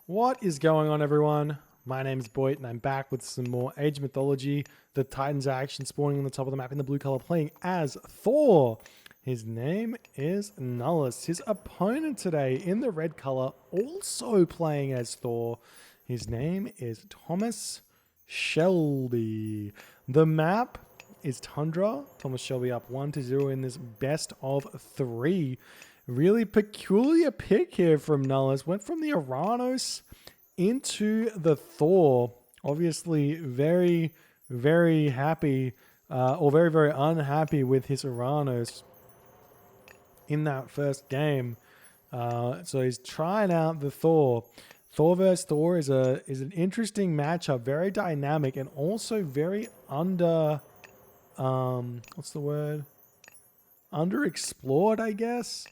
What is going on, everyone? My name's Boyd, and I'm back with some more Age of Mythology. The Titans are action spawning on the top of the map in the blue color, playing as Thor. His name is Nullus. His opponent today in the red color, also playing as Thor. His name is Thomas Shelby. The map is Tundra. Thomas Shelby up 1-0 in this best of 3. Really peculiar pick here from Nullus. Went from the Uranus into the Thor. Obviously very, very happy or very, very unhappy with his Uranus in that first game. So he's trying out the Thor. Thor versus Thor is an interesting matchup, very dynamic and also very what's the word? Underexplored, I guess.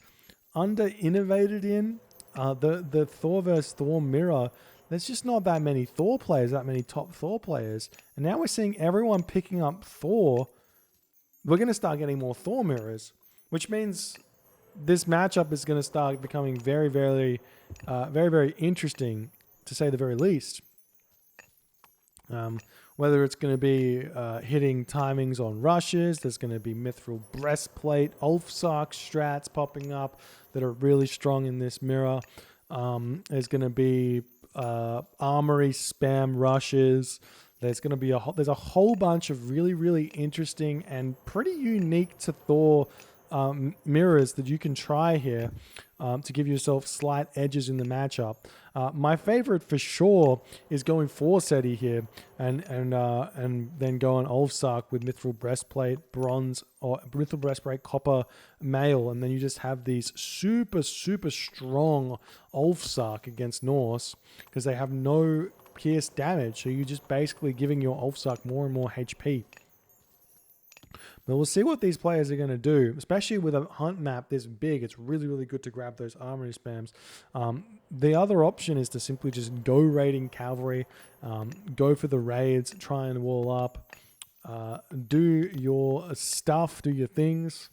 Under-innovated in. The Thor versus Thor mirror. There's just not that many Thor players, that many top Thor players. And now we're seeing everyone picking up Thor. We're going to start getting more Thor mirrors, which means this matchup is going to start becoming very, very, very interesting, to say the very least. Whether it's going to be hitting timings on rushes, there's going to be Mithril Breastplate, Ulfsark strats popping up that are really strong in this mirror. There's going to be armory spam rushes. There's going to be there's a whole bunch of really, really interesting and pretty unique to Thor mirrors that you can try here to give yourself slight edges in the matchup. My favorite for sure is going Forseti here and then going Ulfsark with Mithril Breastplate, Bronze, or Mithril Breastplate, Copper, Mail, and then you just have these super, super strong Ulfsark against Norse because they have no pierce damage, so you're just basically giving your Ulfsark more and more HP. But we'll see what these players are going to do, especially with a hunt map this big. It's really, really good to grab those armory spams. The other option is to simply just go raiding cavalry, go for the raids, try and wall up, do your stuff, do your things.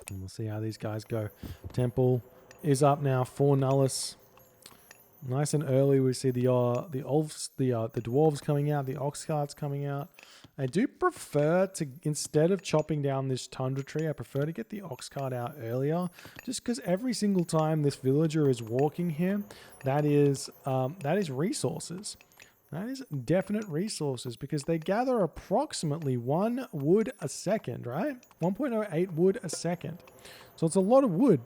And we'll see how these guys go. Temple is up now for Nullus. Nice and early, we see the dwarves coming out, the ox carts coming out. I do prefer to, instead of chopping down this tundra tree, I prefer to get the ox cart out earlier, just because every single time this villager is walking here, that is resources. That is definite resources because they gather approximately 1 wood a second, right? 1.08 wood a second. So it's a lot of wood.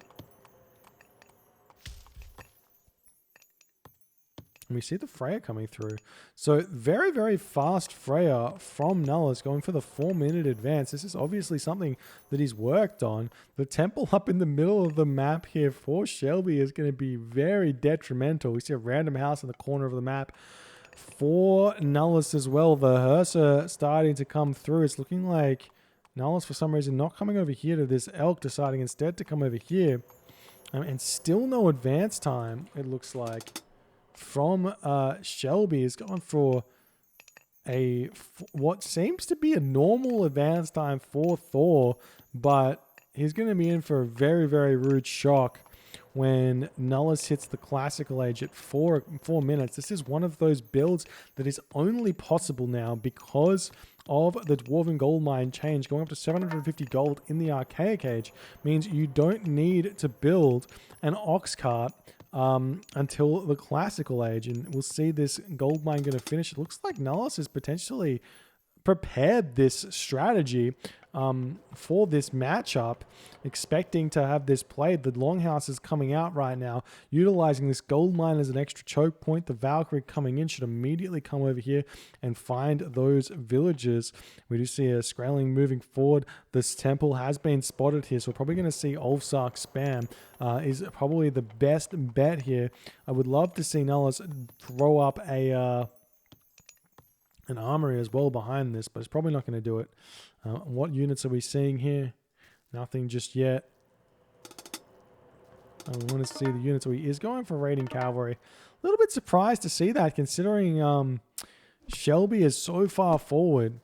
And we see the Freya coming through. So very, very fast Freya from Nullus going for the 4-minute advance. This is obviously something that he's worked on. The temple up in the middle of the map here for Shelby is going to be very detrimental. We see a random house in the corner of the map for Nullus as well. The Hersa starting to come through. It's looking like Nullus for some reason not coming over here to this elk, deciding instead to come over here. And still no advance time, it looks like, from Shelby. Is going for what seems to be a normal advance time for Thor, but he's going to be in for a very, very rude shock when Nullus hits the classical age at 4 minutes. This is one of those builds that is only possible now because of the Dwarven Gold Mine change. Going up to 750 gold in the Archaic Age means you don't need to build an ox cart until the classical age, and we'll see this gold mine going to finish. It looks like Nullus has potentially prepared this strategy for this matchup, expecting to have this played. The Longhouse is coming out right now, utilizing this gold mine as an extra choke point. The Valkyrie coming in should immediately come over here and find those villagers. We do see a Skraeling moving forward. This temple has been spotted here, so we're probably going to see Ulfsark spam. Is probably the best bet here. I would love to see Nullus throw up an armory as well behind this, but it's probably not going to do it. What units are we seeing here? Nothing just yet. I want to see the units. So he is going for raiding cavalry. A little bit surprised to see that, considering Shelby is so far forward.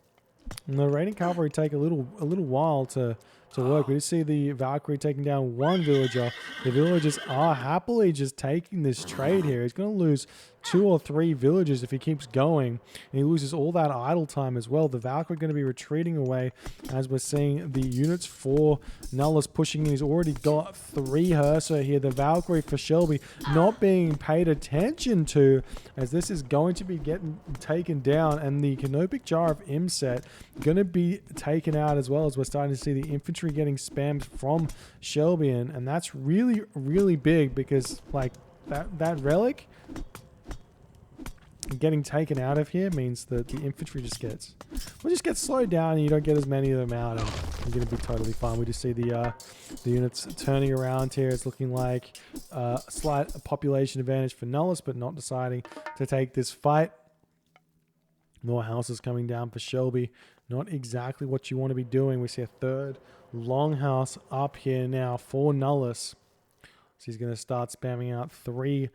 And the raiding cavalry take a little while to to work. We just see the Valkyrie taking down one villager. The villagers are happily just taking this trade here. He's going to lose 2 or 3 villagers if he keeps going. And he loses all that idle time as well. The Valkyrie going to be retreating away as we're seeing the units for Nullus pushing in. He's already got 3 Hersa here. The Valkyrie for Shelby not being paid attention to, as this is going to be getting taken down, and the Canopic Jar of Imset going to be taken out as well, as we're starting to see the infantry getting spammed from Shelby, and that's really, really big, because like that relic getting taken out of here means that the infantry just gets slowed down, and you don't get as many of them out, and you're going to be totally fine. We just see the units turning around here. It's looking like a slight population advantage for Nullus, but not deciding to take this fight. More houses coming down for Shelby. Not exactly what you want to be doing. We see a 3rd longhouse up here now for Nullus. So he's going to start spamming out 3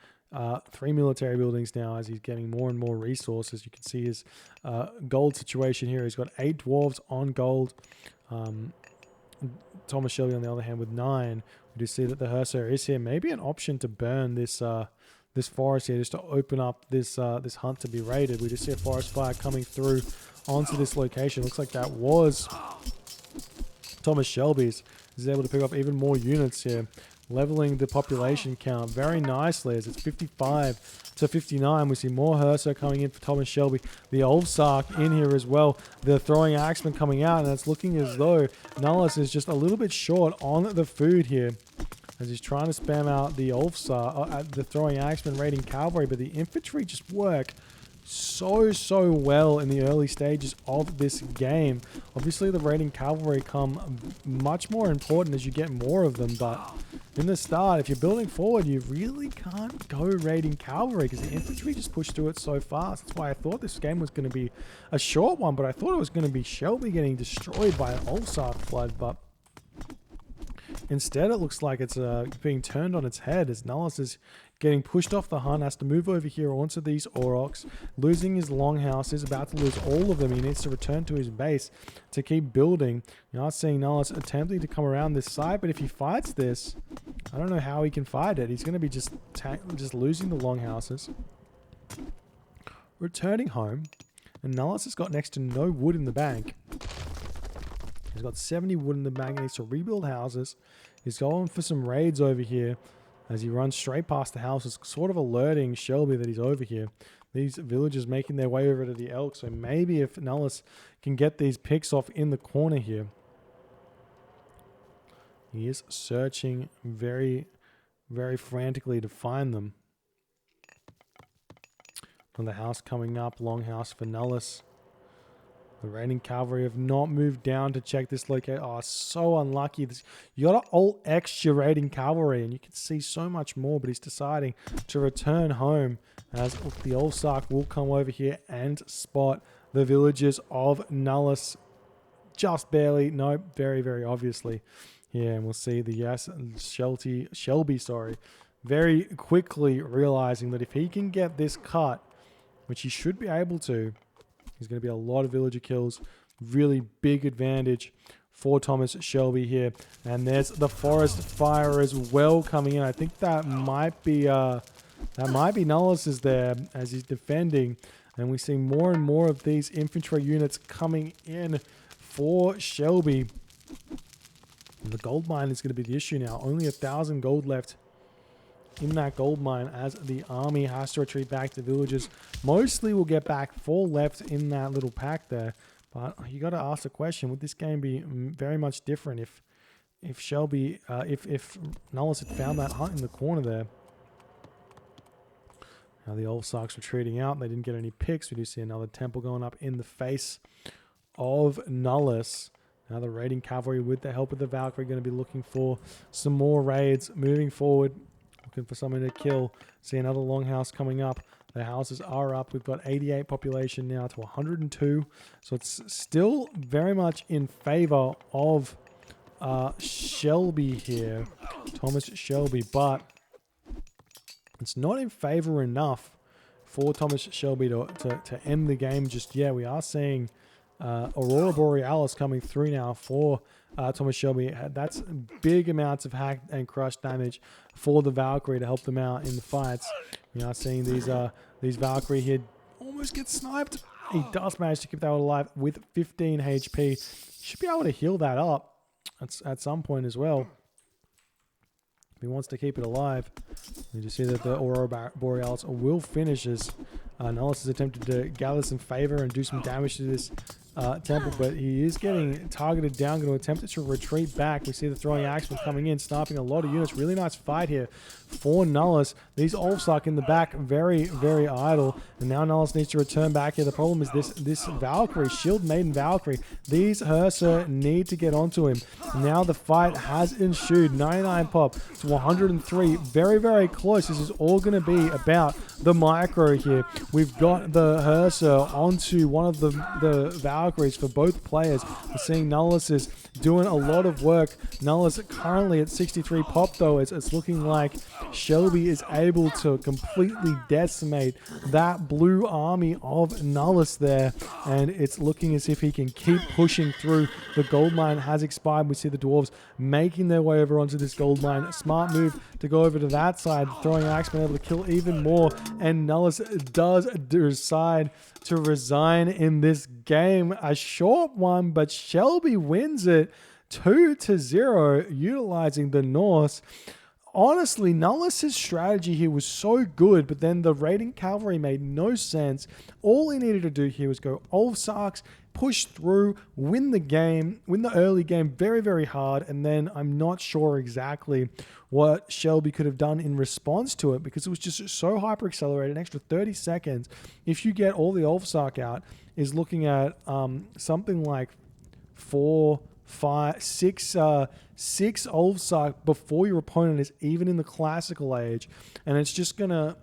military buildings now as he's getting more and more resources. You can see his gold situation here. He's got 8 dwarves on gold. Thomas Shelby, on the other hand, with 9. We do see that the Hersa is here. Maybe an option to burn this this forest here, just to open up this this hunt to be raided. We just see a forest fire coming through onto this location. Looks like that was Thomas Shelby's. He's able to pick up even more units here, leveling the population count very nicely as it's 55 to 59. We see more Hersa coming in for Thomas Shelby. The Olfsark in here as well. The throwing axeman coming out, and it's looking as though Nullus is just a little bit short on the food here, as he's trying to spam out the Ulfsar, the throwing axeman raiding cavalry, but the infantry just work so well in the early stages of this game. Obviously the raiding cavalry come much more important as you get more of them, but in the start, if you're building forward, you really can't go raiding cavalry because the infantry just push through it so fast. That's why I thought this game was going to be a short one, but I thought it was going to be Shelby getting destroyed by an Ulfsar flood, but instead, it looks like it's being turned on its head as Nullus is getting pushed off the hunt, has to move over here onto these Aurochs, losing his longhouse, is about to lose all of them. He needs to return to his base to keep building. You are seeing Nullus attempting to come around this side, but if he fights this, I don't know how he can fight it. He's going to be just losing the longhouses, returning home, and Nullus has got next to no wood in the bank. He's got 70 wood in the bank. He needs to rebuild houses. He's going for some raids over here as he runs straight past the houses, sort of alerting Shelby that he's over here. These villagers making their way over to the elk, so maybe if Nullus can get these picks off in the corner here. He is searching very, very frantically to find them. From the house coming up, longhouse for Nullus. The raiding cavalry have not moved down to check this location. Oh, so unlucky. You got to alt X your raiding cavalry, and you can see so much more, but he's deciding to return home as the Ulfsark will come over here and spot the villagers of Nullus just barely. No, very, very obviously. Yeah, and we'll see the Shelby, very quickly realizing that if he can get this cut, which he should be able to, there's going to be a lot of villager kills. Really big advantage for Thomas Shelby here. And there's the forest fire as well coming in. I think that might be Nullus is there as he's defending. And we see more and more of these infantry units coming in for Shelby. And the gold mine is going to be the issue now. Only 1,000 gold left in that gold mine as the army has to retreat back to villages. Mostly will get back 4 left in that little pack there. But you got to ask the question, would this game be very much different if Shelby, if Nullus had found that hunt in the corner there? Now the Ulfsarks retreating out. They didn't get any picks. We do see another temple going up in the face of Nullus. Now the raiding cavalry, with the help of the Valkyrie, going to be looking for some more raids moving forward. Looking for someone to kill. See another longhouse coming up. The houses are up. We've got 88 population now to 102. So it's still very much in favor of Shelby here. Thomas Shelby. But it's not in favor enough for Thomas Shelby to end the game just yet. We are seeing Aurora Borealis coming through now for Thomas Shelby. That's big amounts of hack and crush damage for the Valkyrie to help them out in the fights. You are seeing these Valkyrie here almost get sniped. He does manage to keep that one alive with 15 HP. Should be able to heal that up at some point as well. If he wants to keep it alive. You just see that the Aurora Borealis will finish as Nullus has attempted to gather some favor and do some damage to this temple, but he is getting targeted down, going to attempt to retreat back. We see the throwing axemen coming in, sniping a lot of units. Really nice fight here for Nullus. These Ulfsark in the back, very, very idle. And now Nullus needs to return back here. The problem is this Valkyrie, Shield Maiden Valkyrie. These Hersa need to get onto him. Now the fight has ensued. 99 pop to 103. Very, very close. This is all going to be about the micro here. We've got the Hersa onto one of the Valkyries for both players. We're seeing Nullus is doing a lot of work. Nullus currently at 63 pop though. It's looking like Shelby is able to completely decimate that blue army of Nullus there, and it's looking as if he can keep pushing through. The gold mine has expired. We see the dwarves making their way over onto this gold mine. Smart move to go over to that side, throwing axemen able to kill even more, and Nullus does decide to resign in this game. A short one, but Shelby wins it 2-0, utilizing the Norse. Honestly, Nullus' strategy here was so good, but then the raiding cavalry made no sense. All he needed to do here was go Ulfsarks, push through, win the game, win the early game very, very hard, and then I'm not sure exactly what Shelby could have done in response to it because it was just so hyper accelerated. An extra 30 seconds, if you get all the Ulfsark out, is looking at something like 4, 5, 6 Ulfsark before your opponent is even in the classical age, and it's just gonna